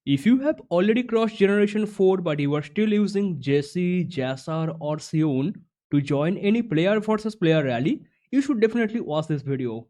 If you have already crossed generation 4 but you are still using Jessie, Jasser or seo-yoon to join any player versus player rally, you should definitely watch this video.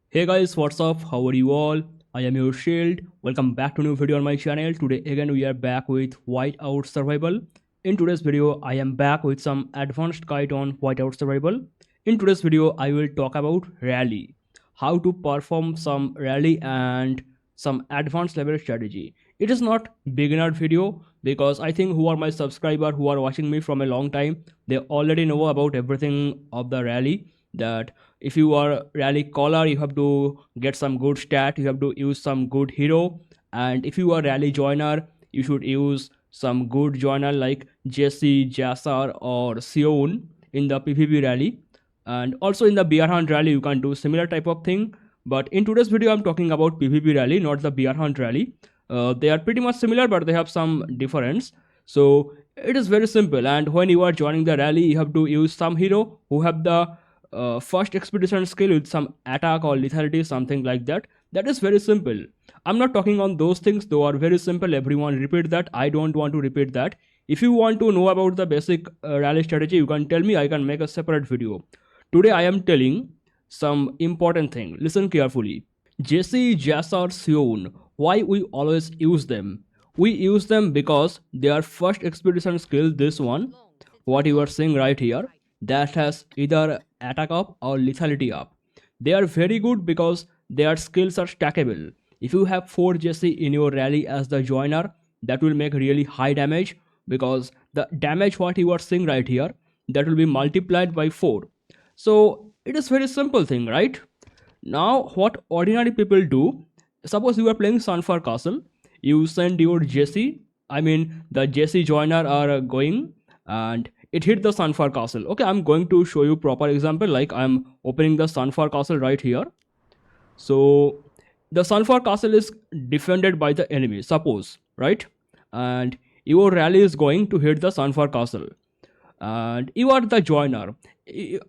Hey guys, what's up? How are you all? I am your Shield. Welcome back to a new video on my channel. Today again we are back with Whiteout Survival. In today's video, I am back with some advanced guide on Whiteout Survival. In today's video, I will talk about rally, how to perform some rally and some advanced level strategy. It is not beginner video because I think who are my subscriber who are watching me from a long time, they already know about everything of the rally, that if you are rally caller you have to get some good stat, you have to use some good hero, and if you are rally joiner you should use some good joiner like Jessie, Jasser or seo-yoon in the PvP rally. And also in the bear hunt rally you can do similar type of thing, but in today's video I'm talking about PvP rally, not the bear hunt rally. They are pretty much similar but they have some difference. So it is very simple, and when you are joining the rally you have to use some hero who have the first expedition skill with some attack or lethality, something like that. That is very simple. I'm not talking on those things, though are very simple, everyone repeat that. I don't want to repeat that. If you want to know about the basic rally strategy, you can tell me, I can make a separate video. Today I am telling some important thing. Listen carefully. Jessie, Jasser, seo-yoon, why we always use them? We use them because their first expedition skill, this one, what you are seeing right here, that has either attack up or lethality up. They are very good because their skills are stackable. If you have 4 Jessie in your rally as the joiner, that will make really high damage, because the damage what you are seeing right here, that will be multiplied by 4. So it is very simple thing, right? Now what ordinary people do, suppose you are playing Sunfire Castle, you send your Jessie, I mean the Jessie joiner are going and it hit the Sunfire Castle. Okay, I'm going to show you proper example, like I'm opening the Sunfire Castle right here. So the Sunfire Castle is defended by the enemy, suppose, right? And your rally is going to hit the Sunfire Castle, and you are the joiner.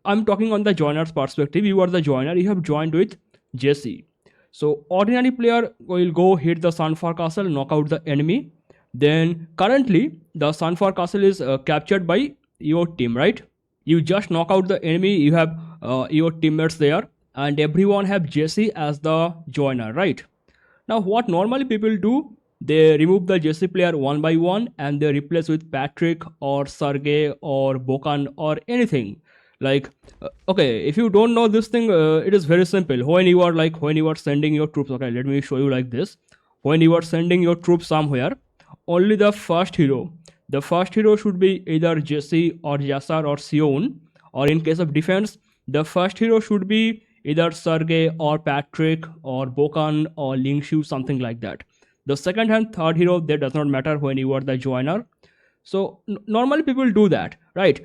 I'm talking on the joiner's perspective. You are the joiner, you have joined with Jessie. So ordinary player will go hit the Sunfire Castle, knock out the enemy. Then currently the Sunfire Castle is captured by your team, right? You just knock out the enemy, you have your teammates there, and everyone have Jessie as the joiner, right? Now what normally people do, they remove the Jessie player one by one and they replace with Patrick or Sergey or Bokan or anything. Like okay, if you don't know this thing, it is very simple. When you are sending your troops, okay, let me show you like this. When you are sending your troops somewhere, only the first hero should be either Jessie or Jasser or seo-yoon, or in case of defense, the first hero should be either Sergey or Patrick or Bokan or Lingshu, something like that. The second and third hero, that does not matter when you are the joiner. So normally people do that, right?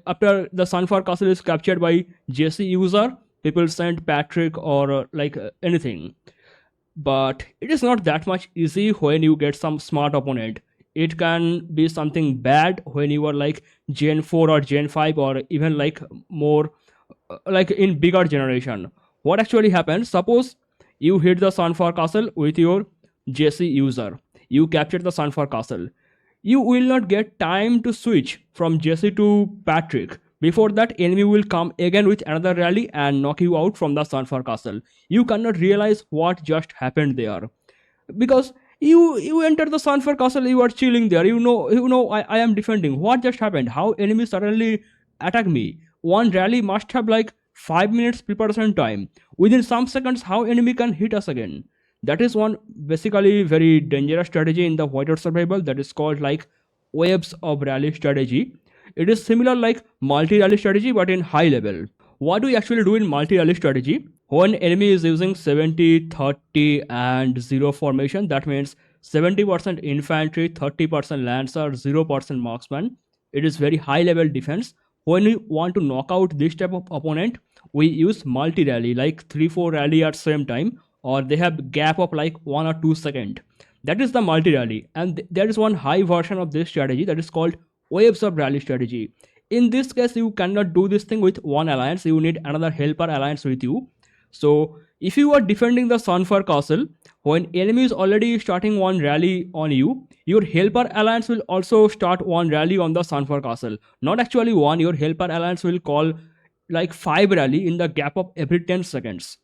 After the Sunfire Castle is captured by Jessie user, people send Patrick or anything. But it is not that much easy when you get some smart opponent. It can be something bad when you are like Gen 4 or Gen 5 or even like more like in bigger generation. What actually happens, suppose you hit the Sunfire Castle with your Jessie user, you captured the Sunfire Castle, you will not get time to switch from Jessie to Patrick. Before that, enemy will come again with another rally and knock you out from the Sunfire Castle. You cannot realize what just happened there, because you enter the Sunfire Castle, you are chilling there, I am defending. What just happened? How enemy suddenly attack me? One rally must have like 5 minutes preparation time. Within some seconds, how enemy can hit us again? That is one basically very dangerous strategy in the Whiteout Survival, that is called like waves of rally strategy. It is similar like multi-rally strategy but in high level. What do we actually do in multi-rally strategy? When enemy is using 70, 30 and 0 formation, that means 70% infantry, 30% lancer, 0% marksman. It is very high level defense. When we want to knock out this type of opponent, we use multi-rally, like 3-4 rally at same time, or they have gap of like 1 or 2 seconds. That is the multi-rally, and there is one high version of this strategy that is called waves of rally strategy. In this case, you cannot do this thing with one alliance, you need another helper alliance with you. So if you are defending the Sunfire castle, when enemy is already starting one rally on you, your helper alliance will also start one rally on the Sunfire castle. Not actually one, your helper alliance will call like 5 rally in the gap of every 10 seconds.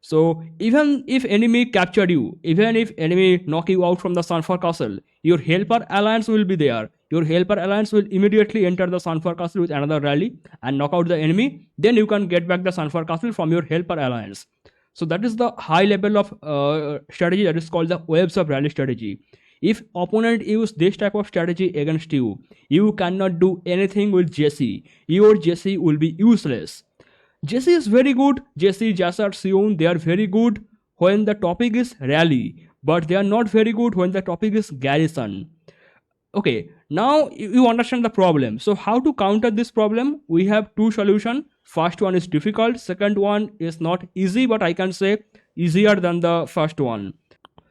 So even if enemy captured you, even if enemy knock you out from the Sunfire castle, your helper alliance will be there. Your helper alliance will immediately enter the Sunfire castle with another rally and knock out the enemy. Then you can get back the Sunfire castle from your helper alliance. So that is the high level of strategy that is called the waves of rally strategy. If opponent use this type of strategy against you, you cannot do anything with Jessie. Your Jessie will be useless. Jessie is very good. Jessie, Jasser, seo-yoon, they are very good when the topic is rally, but they are not very good when the topic is garrison. Okay, now you understand the problem. So how to counter this problem? We have two solutions. First one is difficult. Second one is not easy, but I can say easier than the first one.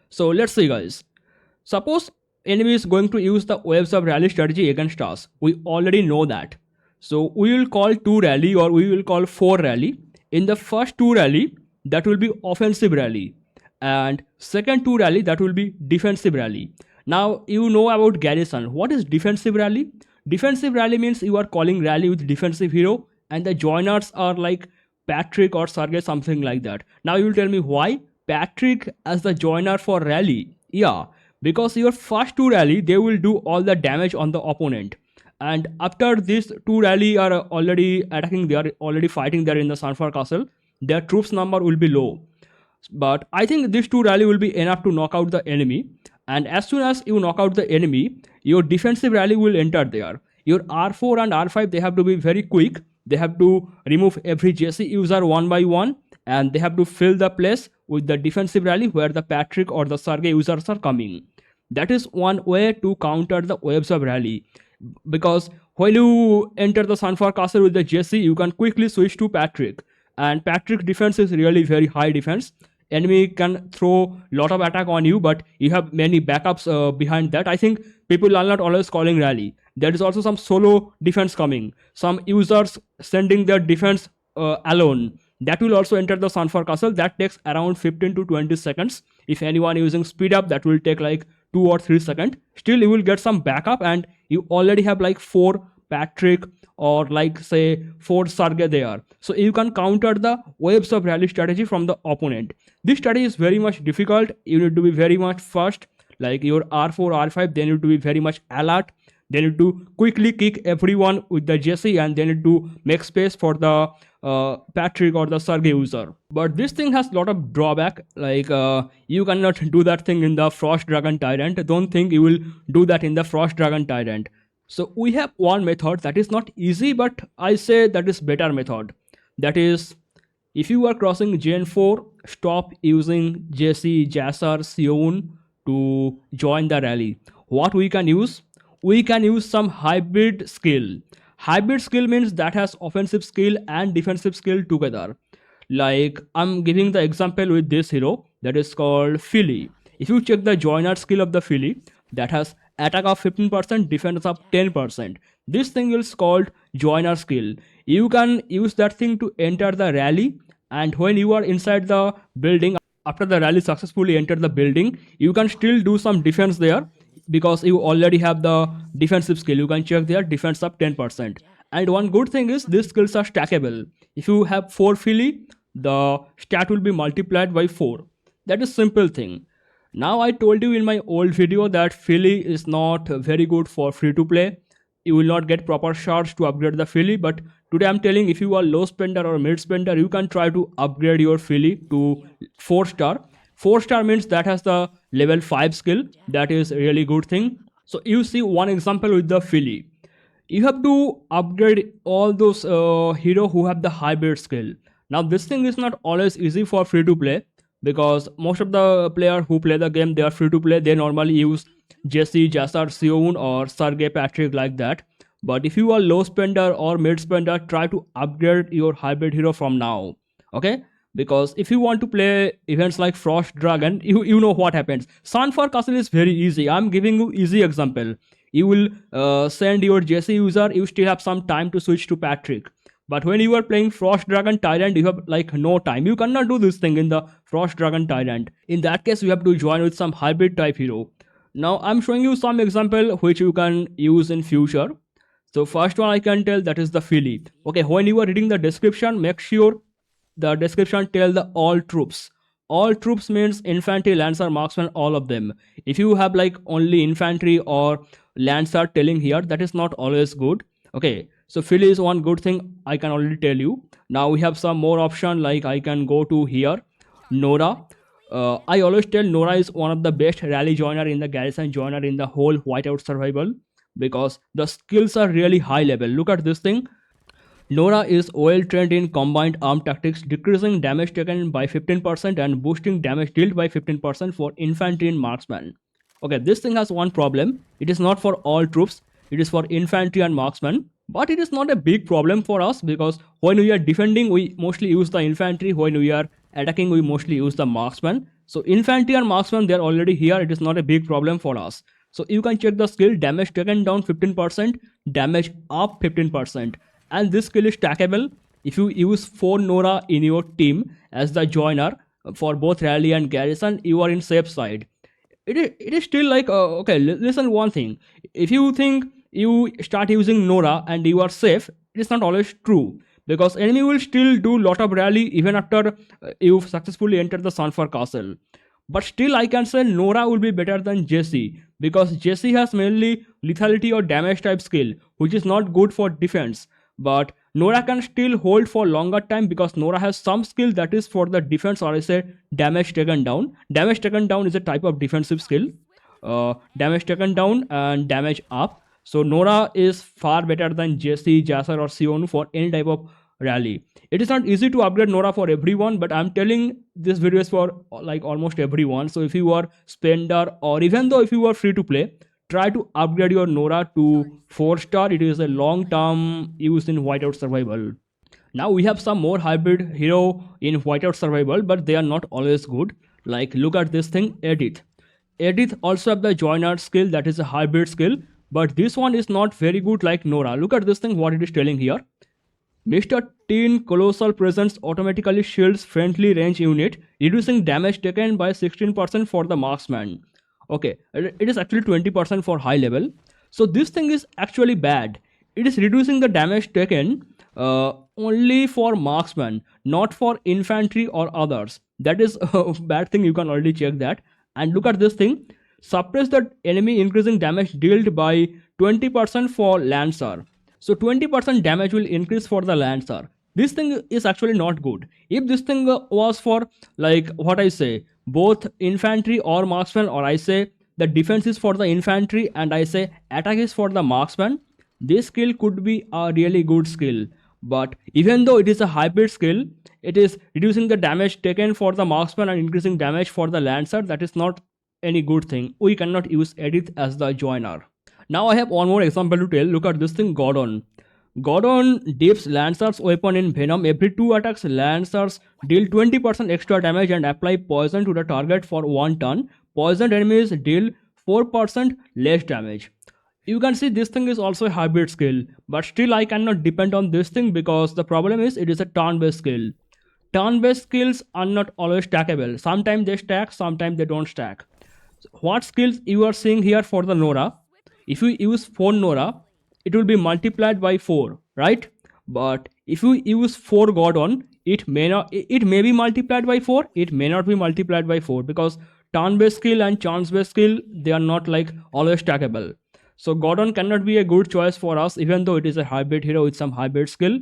So let's see, guys. Suppose enemy is going to use the waves of rally strategy against us. We already know that. So we will call 2 rally or we will call 4 rally. In the first 2 rally, that will be offensive rally. And second 2 rally, that will be defensive rally. Now you know about garrison. What is defensive rally? Defensive rally means you are calling rally with defensive hero and the joiners are like Patrick or Sergey, something like that. Now you will tell me why Patrick as the joiner for rally. Yeah, because your first 2 rally, they will do all the damage on the opponent. And after these 2 rally are already attacking, they are already fighting there in the Sunfire castle, their troops number will be low. But I think these 2 rally will be enough to knock out the enemy. And as soon as you knock out the enemy, your defensive rally will enter there. Your R4 and R5, they have to be very quick. They have to remove every Jessie user one by one. And they have to fill the place with the defensive rally where the Patrick or the Sergey users are coming. That is one way to counter the waves of rally. Because when you enter the Sunfire castle with the Jessie, you can quickly switch to Patrick. And Patrick defense is really very high defense. Enemy can throw lot of attack on you, but you have many backups behind that. I think people are not always calling rally. There is also some solo defense coming. Some users sending their defense alone. That will also enter the Sunfire castle. That takes around 15 to 20 seconds. If anyone using speed up, that will take like 2 or 3 seconds. Still, you will get some backup and you already have like 4 Patrick or like say 4 Sergey there. So you can counter the waves of rally strategy from the opponent. This strategy is very much difficult. You need to be very much fast. Like your R4, R5, they need to be very much alert. They need to quickly kick everyone with the Jessie and they need to make space for the Patrick or the Sergey user. But this thing has a lot of drawback. Like you cannot do that thing in the Frost Dragon Tyrant. Don't think you will do that in the Frost Dragon Tyrant. So we have one method that is not easy, but I say that is better method. That is, if you are crossing Gen 4, stop using Jessie, Jasser, seo-yoon to join the rally. What we can use? We can use some hybrid skill. Hybrid skill means that has offensive skill and defensive skill together. Like I'm giving the example with this hero that is called Philly. If you check the joiner skill of the Philly, that has attack of 15%, defense of 10%. This thing is called joiner skill. You can use that thing to enter the rally, and when you are inside the building, after the rally successfully entered the building, you can still do some defense there because you already have the defensive skill. You can check there defense of 10%. And one good thing is these skills are stackable. If you have 4 Philly, the stat will be multiplied by 4. That is simple thing. Now I told you in my old video that Philly is not very good for free to play. You will not get proper shards to upgrade the Philly, but today I'm telling if you are low spender or mid spender, you can try to upgrade your Philly to 4 star. 4 star means that has the level 5 skill. That is a really good thing. So you see one example with the Philly. You have to upgrade all those hero who have the hybrid skill. Now this thing is not always easy for free to play, because most of the players who play the game, they are free to play. They normally use Jessie, Jasser, seo-yoon or Sergey, Patrick like that. But if you are low spender or mid spender, try to upgrade your hybrid hero from now. Okay? Because if you want to play events like Frost Dragon, you know what happens. Sunfire Castle is very easy. I'm giving you easy example. You will send your Jessie user, you still have some time to switch to Patrick. But when you are playing Frost Dragon Tyrant, you have like no time. You cannot do this thing in the Frost Dragon Tyrant. In that case, you have to join with some hybrid type hero. Now I'm showing you some example which you can use in future. So first one I can tell, that is the Philly. Okay, when you are reading the description, make sure the description tell the all troops. All troops means infantry, lancer, marksman, all of them. If you have like only infantry or lancer telling here, that is not always good. Okay, so Philly is one good thing I can already tell you. Now we have some more option, like I can go to here, Nora. I always tell Nora is one of the best rally joiner in the garrison joiner in the whole Whiteout Survival, because the skills are really high level. Look at this thing. Nora is well trained in combined arm tactics, decreasing damage taken by 15% and boosting damage dealt by 15% for infantry and marksman. Okay, this thing has one problem. It is not for all troops. It is for infantry and marksman. But it is not a big problem for us, because when we are defending, we mostly use the infantry. When we are attacking, we mostly use the marksman. So infantry and marksman, they are already here. It is not a big problem for us. So you can check the skill, damage taken down 15%, damage up 15%. And this skill is stackable. If you use 4 Nora in your team as the joiner for both rally and garrison, you are in safe side. It is still like, okay, listen one thing. If you think you start using Nora and you are safe, it is not always true, because enemy will still do lot of rally even after you successfully enter the Sunfur Castle. But still I can say Nora will be better than Jessie, because Jessie has mainly lethality or damage type skill, which is not good for defense. But Nora can still hold for longer time, because Nora has some skill that is for the defense, or I say damage taken down. Damage taken down is a type of defensive skill. Damage taken down and damage up. So Nora is far better than Jessie, Jasser or seo-yoon for any type of rally. It is not easy to upgrade Nora for everyone, but I'm telling this video is for like almost everyone. So if you are spender, or even though if you are free to play, try to upgrade your Nora to 4-star. It is a long term use in Whiteout Survival. Now we have some more hybrid hero in Whiteout Survival, but they are not always good. Like look at this thing, Edith. Edith also have the joiner skill, that is a hybrid skill, but this one is not very good like Nora. Look at this thing, what it is telling here. Mr. Teen Colossal Presence automatically shields friendly range unit, reducing damage taken by 16% for the marksman. Okay, it is actually 20% for high level. So this thing is actually bad. It is reducing the damage taken only for marksman, not for infantry or others. That is a bad thing, you can already check that. And look at this thing, suppress the enemy increasing damage dealt by 20% for lancer. So 20% damage will increase for the lancer. This thing is actually not good. If this thing was for like what I say, both infantry or marksman, or I say the defense is for the infantry and I say attack is for the marksman, this skill could be a really good skill. But even though it is a hybrid skill, it is reducing the damage taken for the marksman and increasing damage for the lancer. That is not any good thing. We cannot use Edith as the joiner. Now I have one more example to tell. Look at this thing, Gordon. Gordon dips Lancer's weapon in Venom. Every 2 attacks, Lancers deal 20% extra damage and apply poison to the target for 1 turn. Poisoned enemies deal 4% less damage. You can see this thing is also a hybrid skill, but still I cannot depend on this thing, because the problem is it is a turn-based skill. Turn-based skills are not always stackable. Sometimes they stack, sometimes they don't stack. So what skills you are seeing here for the Nora? If you use 4 Nora, it will be multiplied by 4, right? But if you use 4 Gordon, it may be multiplied by 4, it may not be multiplied by 4, because turn-based skill and chance-based skill, they are not like always stackable. So Gordon cannot be a good choice for us, even though it is a hybrid hero with some hybrid skill.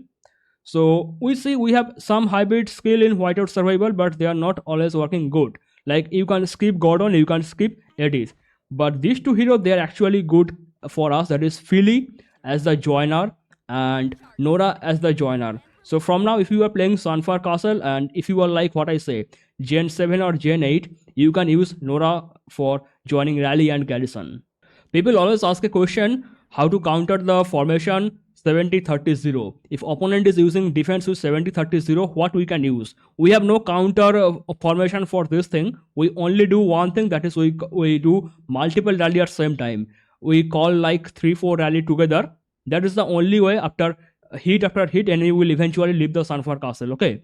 So we see we have some hybrid skill in Whiteout Survival, but they are not always working good. Like you can skip Gordon, you can skip Edith. But these 2 heroes, they are actually good for us. That is Philly as the joiner and Nora as the joiner. So from now, if you are playing Sunfur Castle and if you are like what I say, Gen 7 or Gen 8, you can use Nora for joining rally and garrison. People always ask a question, how to counter the formation 70-30-0. If opponent is using defense with 70-30-0, what we can use? We have no counter formation for this thing. We only do one thing, that is we do multiple rally at same time. We call like 3-4 rally together. That is the only way. After hit after hit, and you will eventually leave the Sunflower Castle. Okay.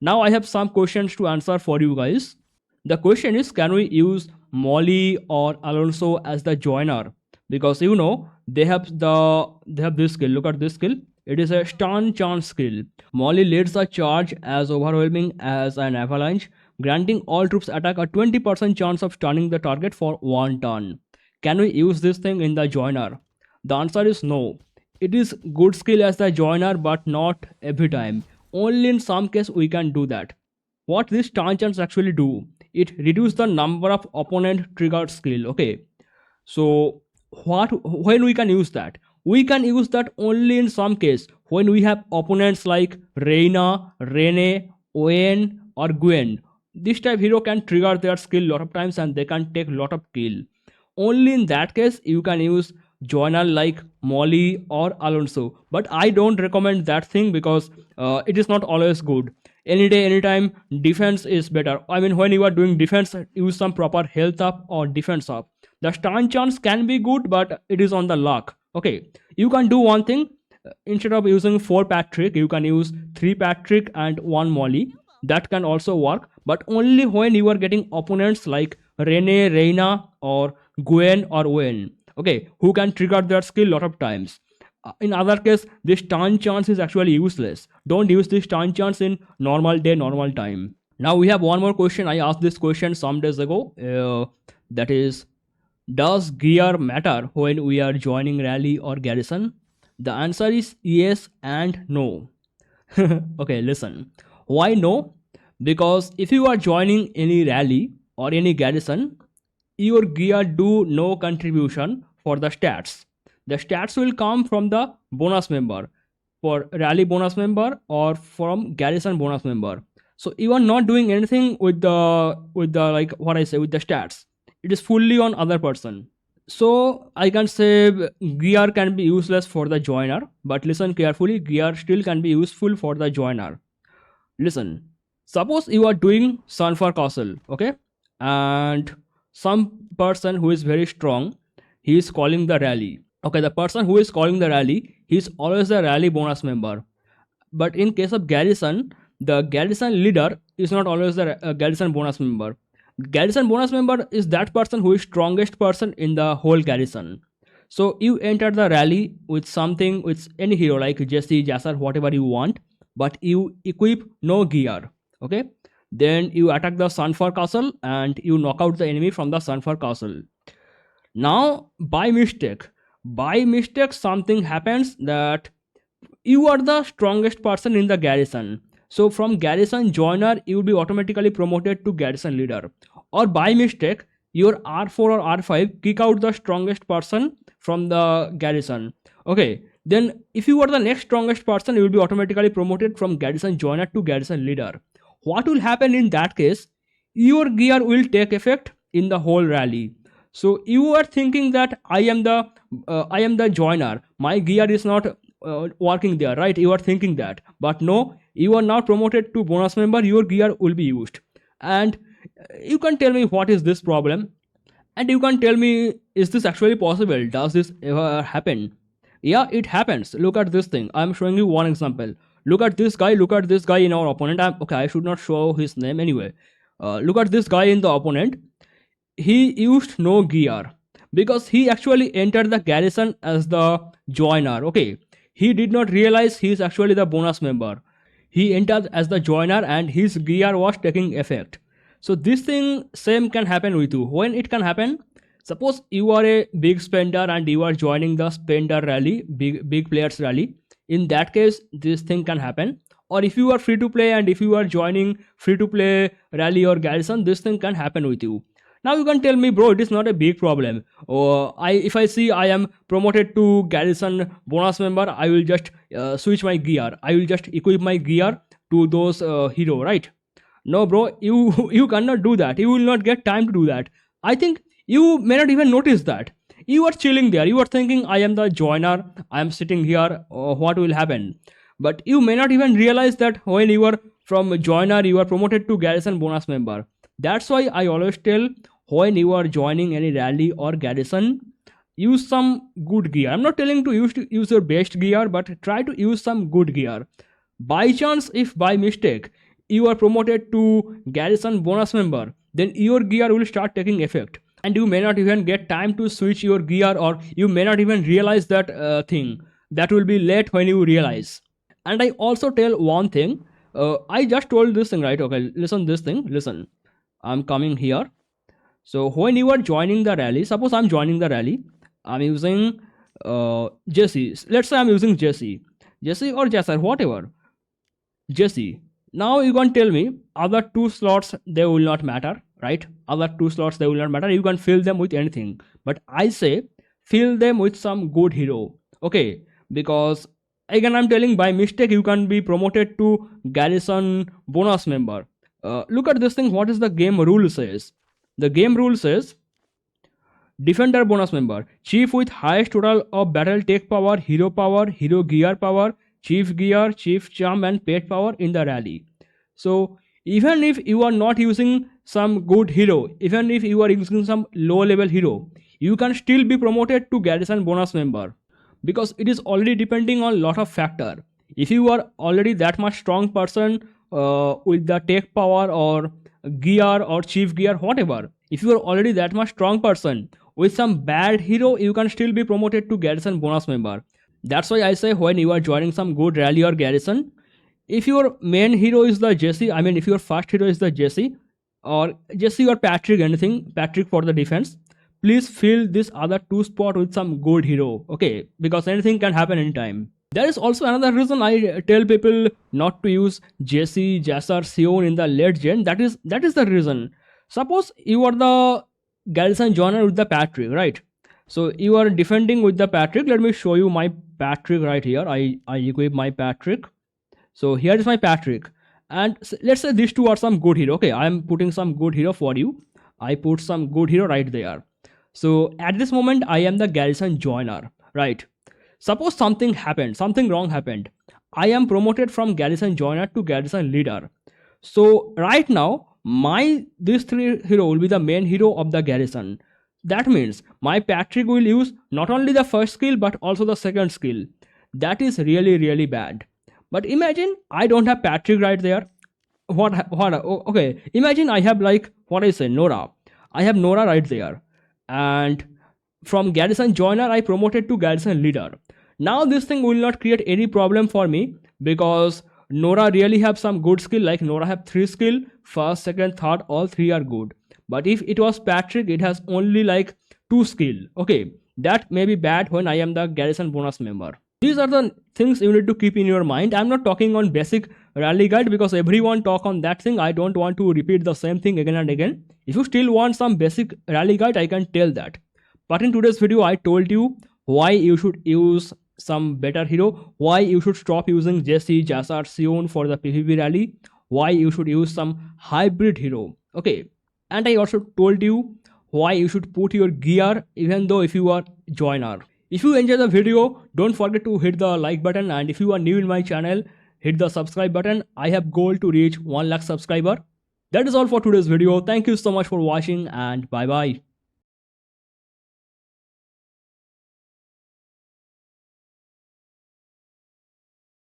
Now I have some questions to answer for you guys. The question is, can we use Molly or Alonso as the joiner? Because they have this skill. Look at this skill. It is a stun chance skill. Molly leads the charge as overwhelming as an avalanche, granting all troops attack a 20% chance of stunning the target for 1 turn. Can we use this thing in the joiner? The answer is no. It is good skill as the joiner, but not every time. Only in some case we can do that. What this tangents actually do, it reduce the number of opponent triggered skill. Okay, so when we can use that, we can use that only in some case when we have opponents like Reina, Rene, Owen or Gwen. This type hero can trigger their skill lot of times and they can take lot of kill. Only in that case you can use joiner like Molly or Alonso, but I don't recommend that thing because it is not always good. Any day, anytime, defense is better. I mean, when you are doing defense, use some proper health up or defense up. The stun chance can be good, but it is on the luck. Okay, you can do one thing. Instead of using 4 Patrick, you can use 3 Patrick and 1 Molly. That can also work, but only when you are getting opponents like Rene, Reina or Gwen or Wen. Okay, who can trigger their skill lot of times. In other case, this stun chance is actually useless. Don't use this stun chance in normal day, normal time. Now we have one more question. I asked this question some days ago. That is, does gear matter when we are joining rally or garrison? The answer is yes and no. Okay, listen. Why no? Because if you are joining any rally or any garrison, your gear do no contribution for the stats. The stats will come from the bonus member, for rally bonus member or from garrison bonus member. So you are not doing anything with the like what I say with the stats. It is fully on other person. So I can say gear can be useless for the joiner, but listen carefully, gear still can be useful for the joiner. Listen, suppose you are doing Sunflower Castle, okay, and some person who is very strong, he is calling the rally. Okay, the person who is calling the rally, he is always the rally bonus member. But in case of garrison, the garrison leader is not always the garrison bonus member. Garrison bonus member is that person who is strongest person in the whole garrison. So you enter the rally with something, with any hero like Jessie, Jasser, whatever you want, but you equip no gear. Okay, then you attack the Sunflower Castle and you knock out the enemy from the Sunflower Castle. Now by mistake something happens that you are the strongest person in the garrison. So from garrison joiner, you will be automatically promoted to garrison leader. Or by mistake, your R4 or R5 kick out the strongest person from the garrison. Okay, then if you are the next strongest person, you will be automatically promoted from garrison joiner to garrison leader. What will happen in that case? Your gear will take effect in the whole rally. So you are thinking that I am the joiner. My gear is not working there, right? You are thinking that, but no, you are now promoted to bonus member. Your gear will be used, and you can tell me what is this problem, and you can tell me, is this actually possible? Does this ever happen? Yeah, it happens. Look at this thing. I'm showing you one example. Look at this guy. Look at this guy in our opponent. I should not show his name anyway. Look at this guy in the opponent. He used no gear because he actually entered the garrison as the joiner. Okay, he did not realize he is actually the bonus member. He entered as the joiner and his gear was taking effect. So this thing same can happen with you. When it can happen, suppose you are a big spender and you are joining the spender rally, big players rally. In that case, this thing can happen. Or if you are free to play and if you are joining free to play rally or garrison, this thing can happen with you. Now you can tell me, bro, it is not a big problem. If I see I am promoted to garrison bonus member, I will just switch my gear. I will just equip my gear to those hero, right? No, bro, you cannot do that. You will not get time to do that. I think you may not even notice that. You are chilling there. You are thinking, I am the joiner. I am sitting here. What will happen? But you may not even realize that when you are from joiner, you are promoted to garrison bonus member. That's why I always tell, when you are joining any rally or garrison, use some good gear. I'm not telling to use your best gear, but try to use some good gear. By chance, if by mistake you are promoted to garrison bonus member, then your gear will start taking effect, and you may not even get time to switch your gear, or you may not even realize that thing. That will be late when you realize. And I also tell one thing. I just told this thing, right? Okay, listen this thing. Listen, I'm coming here. So when you are joining the rally, suppose I'm joining the rally, I'm using Jessie. Let's say I'm using Jessie or Jasser, whatever. Jessie. Now you can tell me other two slots, they will not matter, right? Other two slots, they will not matter. You can fill them with anything. But I say fill them with some good hero. Okay, because again I'm telling, by mistake you can be promoted to garrison bonus member. Look at this thing. What is the game rule says? The game rule says defender bonus member, chief with highest total of battle tech power, hero gear power, chief gear, chief charm and pet power in the rally. So even if you are not using some good hero, even if you are using some low level hero, you can still be promoted to garrison bonus member, because it is already depending on lot of factor. If you are already that much strong person with the tech power or gear or chief gear, whatever, if you are already that much strong person with some bad hero, you can still be promoted to garrison bonus member. That's why I say when you are joining some good rally or garrison, if your main hero is the Jessie, I mean if your first hero is the Jessie or Patrick, anything, Patrick for the defense, please fill this other two spot with some good hero, okay, because anything can happen anytime. There is also another reason I tell people not to use Jessie, Jasser, seo-yoon in the late gen. That is the reason. Suppose you are the garrison joiner with the Patrick, right? So you are defending with the Patrick. Let me show you my Patrick right here. I equip my Patrick. So here is my Patrick, and let's say these two are some good hero. Okay, I am putting some good hero for you. I put some good hero right there. So at this moment I am the garrison joiner, right? Suppose something happened, something wrong happened. I am promoted from garrison joiner to garrison leader. So right now these three hero will be the main hero of the garrison. That means my Patrick will use not only the first skill but also the second skill. That is really bad. But imagine I don't have Patrick right there. Okay, imagine I have like what I say, Nora. I have Nora right there, and from garrison joiner I promoted to garrison leader. Now this thing will not create any problem for me, because Nora really have some good skill. Like Nora have 3 skill, first, second, third, all 3 are good. But if it was Patrick, it has only like 2 skill. Okay, that may be bad when I am the garrison bonus member. These are the things you need to keep in your mind. I'm not talking on basic rally guide because everyone talk on that thing. I don't want to repeat the same thing again and again. If you still want some basic rally guide, I can tell that. But in today's video, I told you why you should use some better hero, why you should stop using Jessie, Jasser, seo-yoon for the PvP rally, why you should use some hybrid hero. Okay, and I also told you why you should put your gear even though if you are joiner. If you enjoy the video, don't forget to hit the like button, and if you are new in my channel, hit the subscribe button. I have goal to reach 1 lakh subscriber. That is all for today's video. Thank you so much for watching, and bye bye.